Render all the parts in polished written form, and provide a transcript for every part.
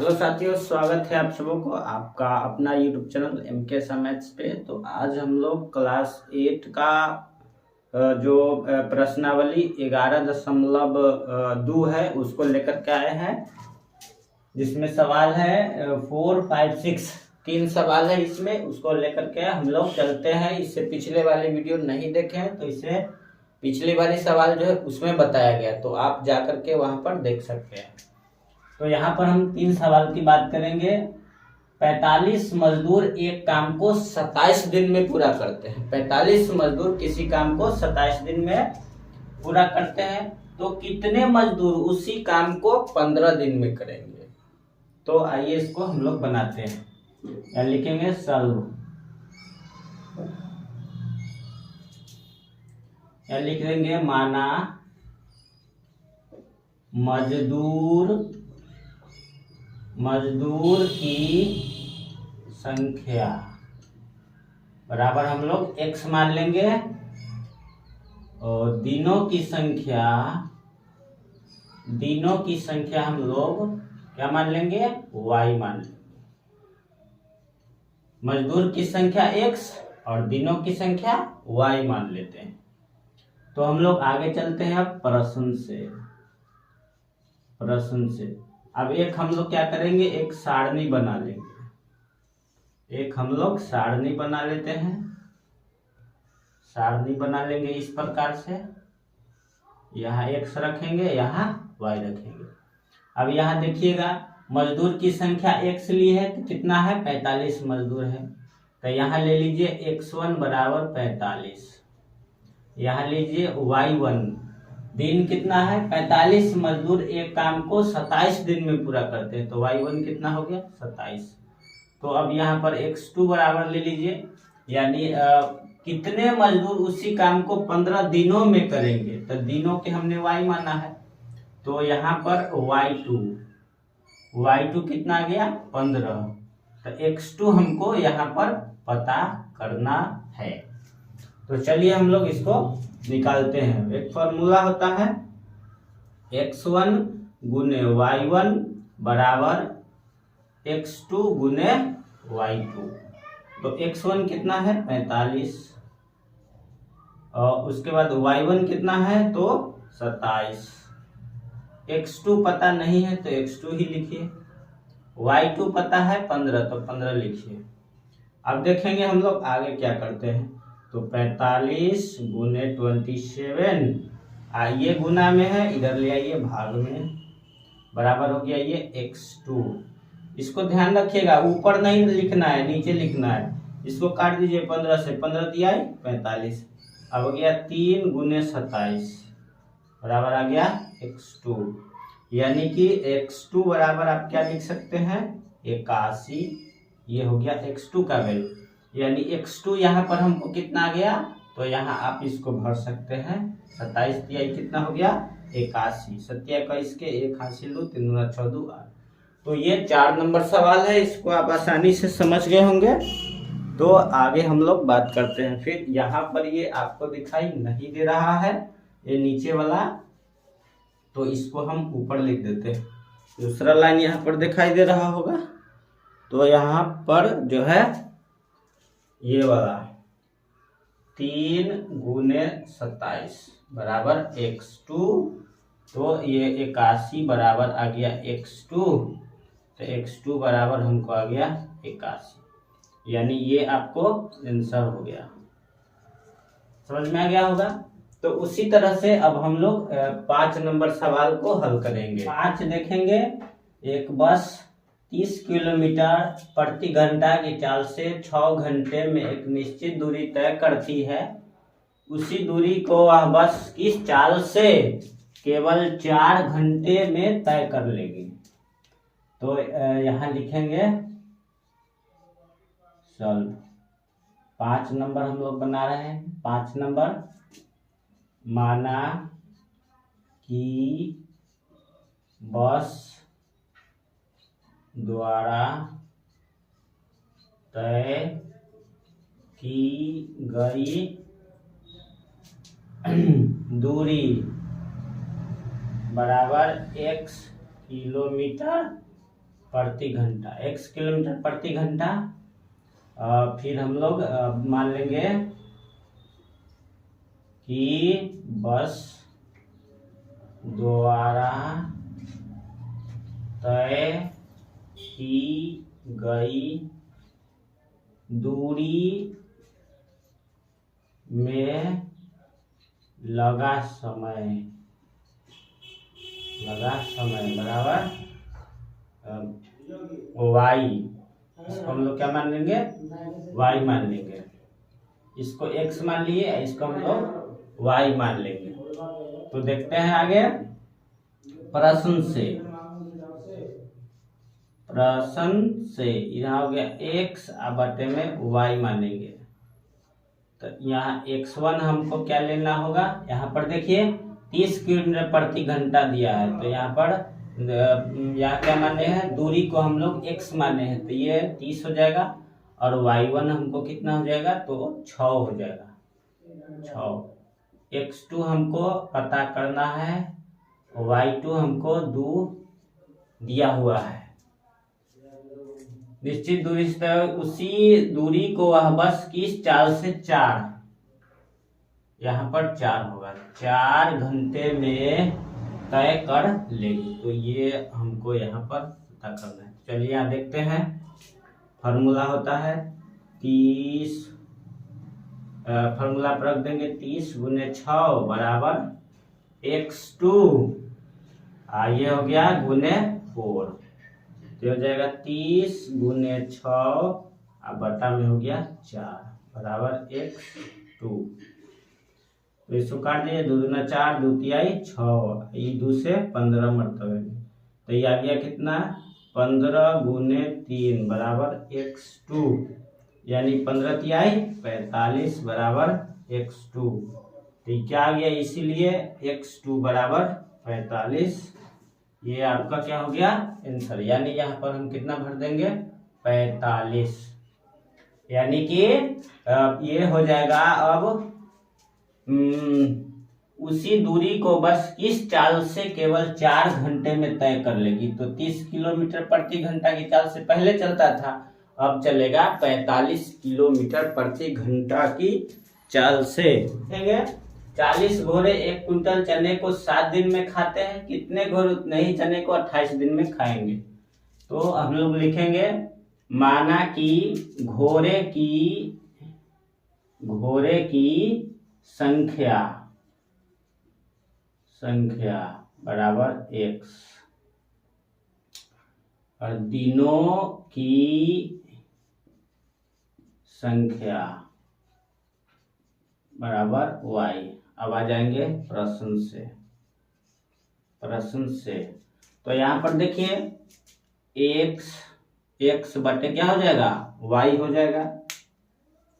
Hello साथियों, स्वागत है आप सबों को आपका अपना यूट्यूब चैनल MK मैथ्स पे। तो आज हम लोग क्लास 8 का जो प्रश्नावली 11.2 है उसको लेकर के आए हैं, जिसमें सवाल है 4, 5, 6 तीन सवाल है इसमें। उसको लेकर के हम लोग चलते हैं। इससे पिछले वाले वीडियो नहीं देखे हैं तो इसे पिछली वाली सवाल जो है उसमें बताया गया, तो आप जाकर के वहां पर देख सकते हैं। तो यहाँ पर हम तीन सवाल की बात करेंगे। 45 मजदूर एक काम को 27 दिन में पूरा करते हैं। 45 मजदूर किसी काम को 27 दिन में पूरा करते हैं, तो कितने मजदूर उसी काम को 15 दिन में करेंगे? तो आइए इसको हम लोग बनाते हैं। या लिखेंगे सॉल्व, या लिख देंगे माना मजदूर की संख्या बराबर हम लोग x मान लेंगे, और दिनों की संख्या हम लोग क्या मान लेंगे? y मान लेंगे। मजदूर की संख्या x और दिनों की संख्या y मान लेते हैं। तो हम लोग आगे चलते हैं अब प्रश्न से। अब एक हम लोग क्या करेंगे, एक सारणी बना लेंगे। एक हम लोग सारणी बना लेते हैं। सारणी बना लेंगे इस प्रकार से, यहाँ x रखेंगे, यहाँ y रखेंगे। अब यहाँ देखिएगा, मजदूर की संख्या x ली है तो कितना है? 45 मजदूर है। तो यहाँ ले लीजिए x1 बराबर 45, यहाँ लीजिए y1 दिन कितना है? 45 मजदूर एक काम को 27 दिन में पूरा करते हैं, तो y1 कितना हो गया? 27। तो अब यहाँ पर x2 बराबर ले लीजिए, यानी कितने मजदूर उसी काम को 15 दिनों में करेंगे? तो दिनों के हमने y माना है, तो यहाँ पर y2 कितना आ गया? 15। तो x2 हमको यहाँ पर पता करना है। तो चलिए हम लोग इसको निकालते हैं। एक फॉर्मूला होता है x1 गुने y1 बराबर x2 गुने y2। तो x1 कितना है? 45, और उसके बाद y1 कितना है? तो 27। x2 पता नहीं है तो x2 ही लिखिए। y2 पता है 15, तो 15 लिखिए। अब देखेंगे हम लोग आगे क्या करते हैं। तो 45 गुने 27, ये गुना में है, इधर ले आइए भाग में, बराबर हो गया ये x2। इसको ध्यान रखिएगा, ऊपर नहीं लिखना है, नीचे लिखना है। इसको काट दीजिए 15 से, 15 दिया 45। अब हो गया 3 गुने 27 बराबर आ गया x2, यानी कि x2 बराबर आप क्या लिख सकते हैं? 81। ये हो गया x2 का वैल्यू, यानी x2 यहाँ पर हमको कितना आ गया? तो यहाँ आप इसको भर सकते हैं। 27 दिया कितना हो गया? 81। 27 के 1 हासिल 2, 3 गुना 6 2 8। तो ये 4 नंबर सवाल है, इसको आप आसानी से समझ गए होंगे। तो आगे हम लोग बात करते हैं। फिर यहाँ पर ये आपको दिखाई नहीं दे रहा है, ये नीचे वाला, तो इसको हम ऊपर लिख देते हैं। दूसरा लाइन यहाँ पर दिखाई दे रहा होगा, तो यहाँ पर जो है ये वाला 3 गुने 27 बराबर x2, तो ये 81 बराबर आ गया x2। तो x2 बराबर हमको आ गया 81, यानी ये आपको आंसर हो गया। समझ में आ गया होगा। तो उसी तरह से अब हम लोग 5 नंबर सवाल को हल करेंगे। 5 देखेंगे, एक बस 30 किलोमीटर प्रति घंटा की चाल से 6 घंटे में एक निश्चित दूरी तय करती है। उसी दूरी को वह बस किस चाल से केवल 4 घंटे में तय कर लेगी? तो यहाँ लिखेंगे सॉल्व। 5 नंबर हम लोग बना रहे हैं। 5 नंबर, माना कि बस द्वारा तय की गई दूरी बराबर x किलोमीटर प्रति घंटा, x किलोमीटर प्रति घंटा। फिर हम लोग मान लेंगे कि बस द्वारा तय की गई दूरी में लगा समय बराबर y। इसको हम लोग क्या मान लेंगे, y मान लेंगे। इसको x मान लिए, इसको हम लोग y मान लेंगे। तो देखते हैं आगे प्रश्न से यहाँ हो गया x बटे में y मानेंगे। तो यहाँ x1 हमको क्या लेना होगा, यहाँ पर देखिए 30 किलोमीटर प्रति घंटा दिया है, तो यहाँ पर यहाँ क्या माने हैं, दूरी को हम लोग x माने हैं, तो ये 30 हो जाएगा। और y1 हमको कितना हो जाएगा, तो 6 हो जाएगा, 6। x2 हमको पता करना है, y2 हमको 2 दिया हुआ है। निश्चित दूरी से उसी दूरी को वह बस किस चाल से 4, यहाँ पर 4 होगा, 4 घंटे में तय कर लेगी। तो ये हमको यहाँ पर पता करना है। चलिए यहाँ देखते हैं, फॉर्मूला होता है 30, फॉर्मूला पर रख देंगे 30 गुने 6 बराबर x2, ये हो गया गुने 4, तो हो जाएगा 30 गुने 6 बटा में हो गया 4 बराबर x2। तो इसको काट दिए, 2 दूना 4, 2 तिहाई 6, ये 2 से 15 मरतबे में, तो ये आ गया कितना, 15 गुने 3 बराबर x2, यानी 15 तिहाई 45 बराबर x2। तो क्या आ गया, इसीलिए x2 बराबर 45। ये आपका क्या हो गया आंसर, यानी यहाँ पर हम कितना भर देंगे, 45, यानी कि ये हो जाएगा। अब उसी दूरी को बस इस चाल से केवल 4 घंटे में तय कर लेगी। तो 30 किलोमीटर प्रति घंटा की चाल से पहले चलता था, अब चलेगा 45 किलोमीटर प्रति घंटा की चाल से। देखेंगे 40 घोड़े 1 कुंटल चने को 7 दिन में खाते हैं, कितने घोड़े उतने ही चने को 28 दिन में खाएंगे। तो हम लोग लिखेंगे, माना कि घोड़े की संख्या बराबर x और दिनों की संख्या बराबर y। अब आ जाएंगे प्रश्न से। तो यहाँ पर देखिए x बटे क्या हो जाएगा, y हो जाएगा।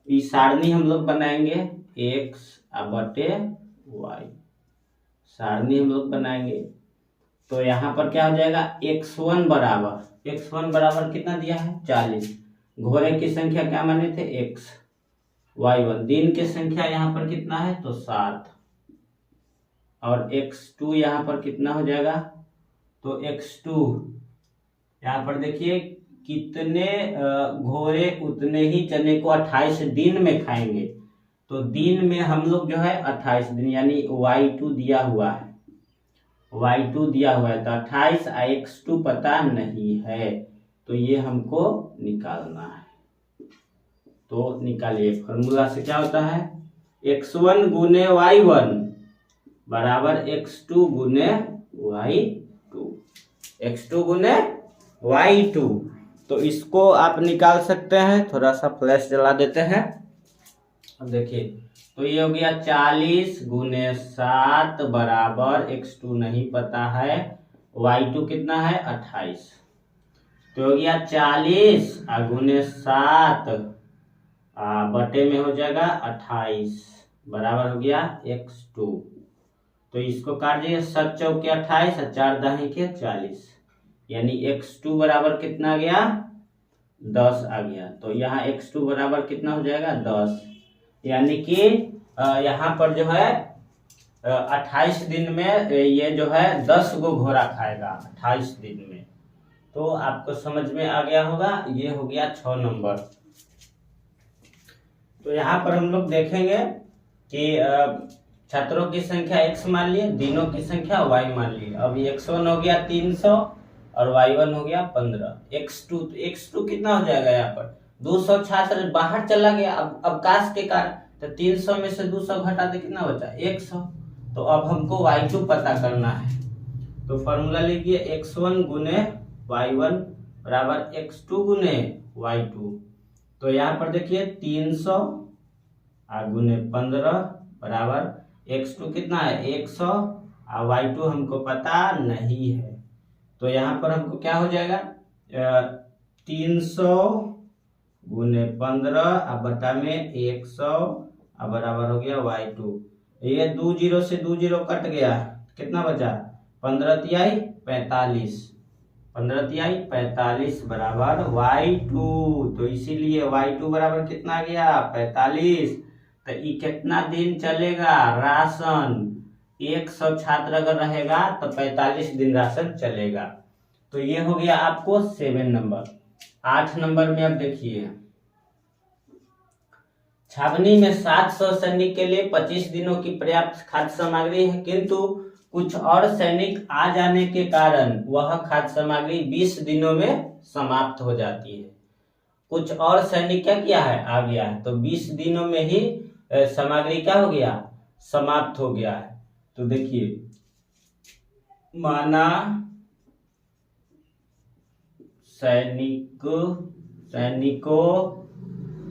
इस सारणी हम लोग बनाएंगे, x बटे y सारणी हम लोग बनाएंगे। तो यहाँ पर क्या हो जाएगा, x1 बराबर कितना दिया है, 40। घोड़े की संख्या क्या माने थे, x, y1। दिन की संख्या यहाँ पर कितना है, तो 7, और x2 यहाँ पर कितना हो जाएगा, तो x2 यहाँ पर देखिए कितने घोड़े उतने ही चने को 28 दिन में खाएंगे। तो दिन में हम लोग जो है 28 दिन, यानी y2 दिया हुआ है, तो 28 x2 पता नहीं है, तो ये हमको निकालना है। तो निकालिए, फॉर्मूला से क्या होता है, x1 गुने y1 बराबर x2 गुने y2, x2 गुने y2। तो इसको आप निकाल सकते हैं। थोड़ा सा फ्लैश जला देते हैं। अब देखिए, तो ये हो गया 40 गुने 7 बराबर x2 नहीं पता है, y2 कितना है 28। तो हो गया 40 गुने 7 बटे में हो जाएगा 28 बराबर हो गया x2। तो इसको काट दिए, 7 चौके 28 और 4 दाही के 40, यानी x2 बराबर कितना आ गया, 10 आ गया। तो यहाँ x2 बराबर कितना हो जाएगा, 10, यानी कि यहाँ पर जो है 28 दिन में ये जो है 10 गो घोड़ा खाएगा 28 दिन में। तो आपको समझ में आ गया होगा। ये हो गया 6 नंबर। तो यहाँ पर हम लोग देखेंगे कि छात्रों की संख्या x मान लिए, दिनों की संख्या y मान लिए। अब x1 हो गया 300 और y1 हो गया 15। x2 कितना हो जाएगा? यहाँ पर 200 छात्र बाहर चला गया अब अवकाश के कारण, तो 300 में से 200 घटा दे, कितना बचा? 100। तो अब हमको y2 पता करना है। तो फॉर्मूला लिखिए, x1 गुने y1 बराबर x2 गुने y2। तो यहाँ पर देखिए 300 गुने 15 बराबर x2 कितना है? 100 और y2 हमको पता नहीं है। तो यहाँ पर हमको क्या हो जाएगा? 300 गुने 15 अब बटा में 100 अब बराबर हो गया y2। ये 2 जीरो से 2 जीरो कट गया, कितना बचा? 15 तिहाई 45, 15 तिहाई 45 बराबर y2। तो इसीलिए y2 बराबर कितना आ गया? 45। तो ये कितना दिन चलेगा राशन? 100 छात्र अगर रहेगा तो 45 दिन राशन चलेगा। तो ये हो गया आपको 7 नंबर। 8 नंबर में अब देखिए, छावनी में 700 सैनिक के लिए 25 दिनों की पर्याप्त खाद्य सामग्री है, किंतु कुछ और सैनिक आ जाने के कारण वह खाद्य सामग्री 20 दिनों में समाप्त हो जाती है। कुछ और सैनिक क्या किया है? आ गया है, तो 20 दिनों में ही सामग्री क्या हो गया? समाप्त हो गया है। तो देखिए, माना सैनिकों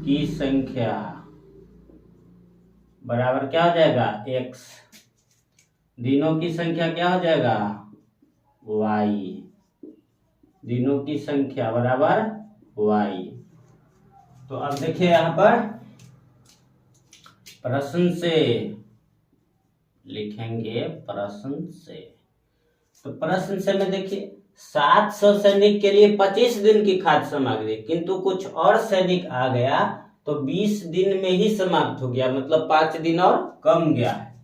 की संख्या बराबर क्या हो जाएगा? x। दिनों की संख्या क्या हो जाएगा? y। दिनों की संख्या बराबर y। तो अब देखिए यहाँ पर प्रश्न से लिखेंगे, प्रश्न से। तो प्रश्न से में देखिए 700 सैनिक के लिए 25 दिन की खाद्य सामग्री, किंतु कुछ और सैनिक आ गया तो 20 दिन में ही समाप्त हो गया, मतलब 5 दिन और कम गया है।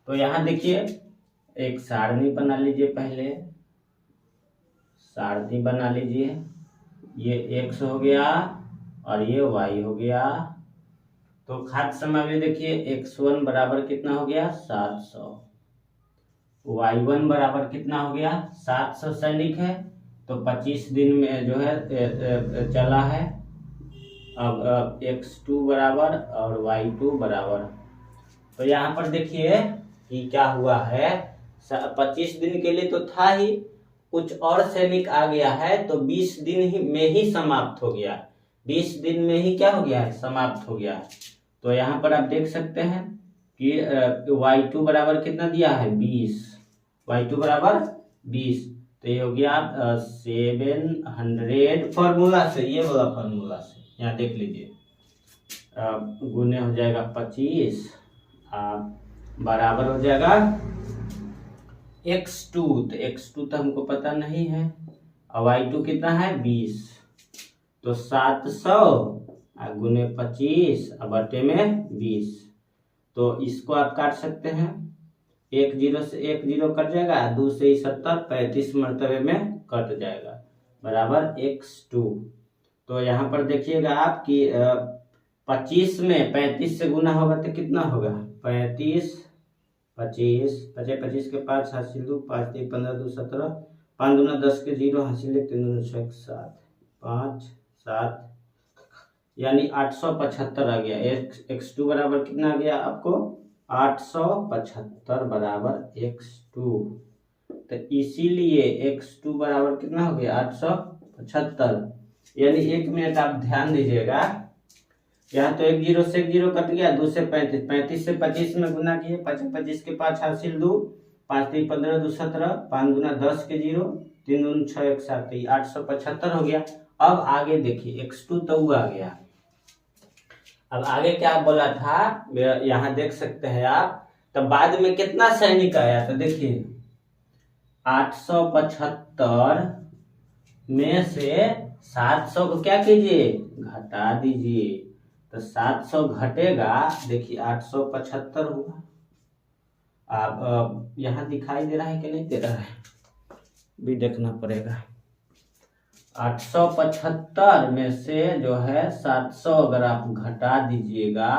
तो यहाँ देखिए एक सारणी बना लीजिए, पहले सारणी बना लीजिए। ये x हो गया और ये y हो गया। तो खाद्य सामग्री देखिए x1 बराबर कितना हो गया? 700। y1 बराबर कितना हो गया? 700 सैनिक है तो 25 दिन में जो है चला है। अब x2 बराबर और y2 बराबर। तो यहाँ पर देखिए कि क्या हुआ है, 25 दिन के लिए तो था ही, कुछ और सैनिक आ गया है तो 20 दिन में ही समाप्त हो गया। 20 दिन में ही क्या हो गया है? समाप्त हो गया। तो यहाँ पर आप देख सकते हैं कि y2 बराबर कितना दिया है? 20। y2 बराबर 20। तो ये हो गया 700 फॉर्मूला से, ये वाला फॉर्मूला से यहाँ देख लीजिए, गुने हो जाएगा 25 बराबर हो जाएगा x2। तो x2 तो हमको पता नहीं है और y2 कितना है? 20। तो 700 गुने 25 बटे में 20। तो इसको आप काट सकते हैं, 1 जीरो से 1 जीरो कट जाएगा, 2 से 70 35 मरतबे में कट जाएगा बराबर x2। तो यहाँ पर देखिएगा आप कि 25 में 35 से गुना होगा तो कितना होगा? 35 25 25 के 5 हासिल 2 5 3 15 2 17 5 दूना 10 के 0 हासिल 1 3 दूना 6 7 5 7 यानी 875 आ गया। x2 बराबर कितना आ गया आपको? 875 बराबर x2। तो इसीलिए x2 बराबर कितना हो गया? 875। यानी 1 मिनट आप ध्यान दीजिएगा, यहाँ तो 1 जीरो से 1 जीरो कट गया, 2 से 35 35 से 25 में गुना किए, 25 के 5 हासिल 2 5 3 15 2 17 5 गुना 10 के 0 3 दून 6 1 7 875 हो गया। अब आगे देखिए x2 तो वो आ गया। अब आगे क्या बोला था यहाँ देख सकते हैं आप। तो बाद में कितना सैनिक आया? तो देखिए 875 में से 700 को क्या कीजिए? घटा दीजिए। तो 700 घटेगा, देखिए 875 हुआ। अब यहाँ दिखाई दे रहा है कि नहीं दे रहा है, भी देखना पड़ेगा। 875 में से जो है 700 अगर आप घटा दीजिएगा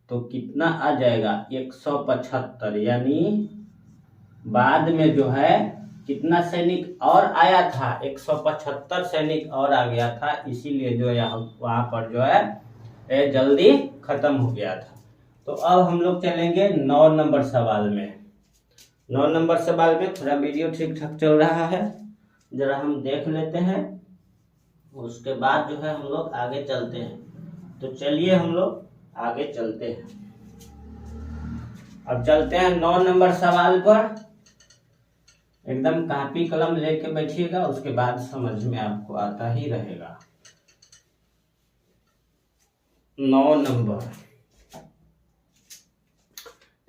तो कितना आ जाएगा 175, यानी बाद में जो है कितना सैनिक और आया था, 175 सैनिक और आ गया था, इसीलिए जो है वहां पर जो है जल्दी खत्म हो गया था। तो अब हम लोग चलेंगे 9 नंबर सवाल में। 9 नंबर सवाल में थोड़ा वीडियो ठीक ठाक चल रहा है, जरा हम देख लेते हैं, उसके बाद जो है हम लोग आगे चलते हैं। तो चलिए हम लोग आगे चलते हैं। अब चलते हैं 9 नंबर सवाल पर। एकदम कॉपी कलम लेके बैठिएगा, उसके बाद समझ में आपको आता ही रहेगा। 9 नंबर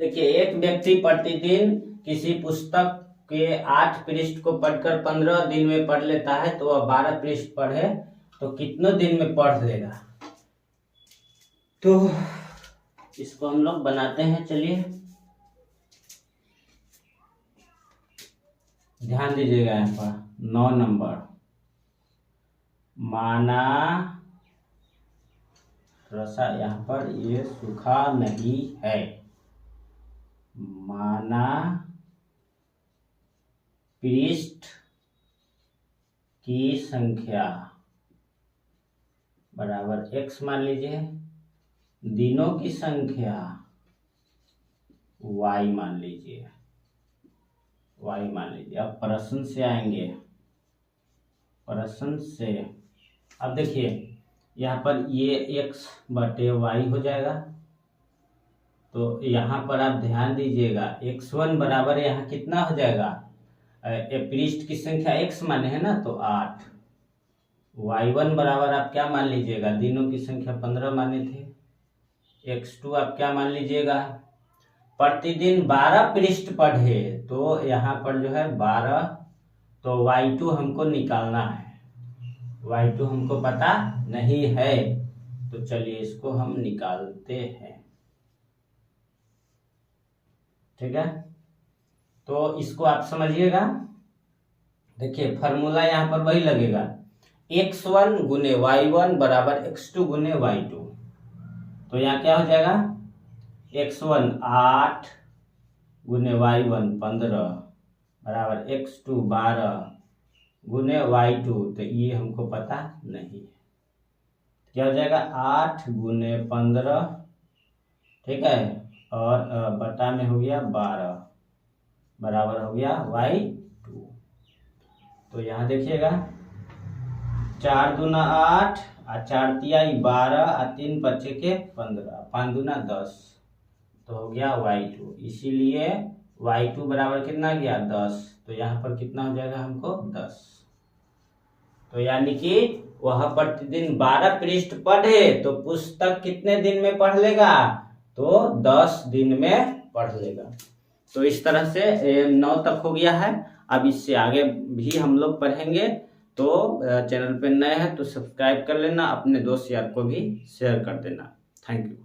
देखिए, एक व्यक्ति प्रतिदिन किसी पुस्तक के 8 पृष्ठ को पढ़कर 15 दिन में पढ़ लेता है, तो वह 12 पृष्ठ पढ़े तो कितने दिन में पढ़ लेगा। तो इसको हम लोग बनाते हैं। चलिए ध्यान दीजिएगा, यहाँ पर 9 नंबर, माना थोड़ा सा यहाँ पर ये सूखा नहीं है, माना पृष्ठ की संख्या बराबर x मान लीजिए, दिनों की संख्या y मान लीजिए, y मान लीजिए। अब प्रश्न से आएंगे, प्रश्न से अब देखिए यहाँ पर ये x बटे y हो जाएगा। तो यहाँ पर आप ध्यान दीजिएगा, x1 बराबर यहाँ कितना हो जाएगा, पृष्ठ की संख्या x माने है ना, तो 8। y1 बराबर आप क्या मान लीजिएगा, दिनों की संख्या 15 माने थे। x2 आप क्या मान लीजिएगा, प्रतिदिन 12 पृष्ठ पढ़े, तो यहाँ पर जो है 12, तो y2 हमको निकालना है, y2 हमको पता नहीं है, तो चलिए इसको हम निकालते हैं। ठीक है, तो इसको आप समझिएगा। देखिए फॉर्मूला यहाँ पर वही लगेगा, x1 गुने y1 बराबर x2 गुने y2। तो यहाँ क्या हो जाएगा, x1 8 गुने y1 15 बराबर x2 12 गुने y2, तो ये हमको पता नहीं है। क्या हो जाएगा 8 गुने 15, ठीक है, और बटा में हो गया 12 बराबर हो गया y2। तो यहाँ देखिएगा 4 दूना 8 और 4 तिया 12 और 3 बचे के 15, 5 दूना 10, तो हो गया y2। इसीलिए y2 बराबर कितना गया 10, तो यहाँ पर कितना हो जाएगा हमको 10। तो यानी कि वह प्रतिदिन 12 पृष्ठ पढ़े तो पुस्तक कितने दिन में पढ़ लेगा, तो 10 दिन में पढ़ लेगा। तो इस तरह से 9 तक हो गया है। अब इससे आगे भी हम लोग पढ़ेंगे। तो चैनल पे नए हैं तो सब्सक्राइब कर लेना, अपने दोस्त यार को भी शेयर कर देना। Thank you.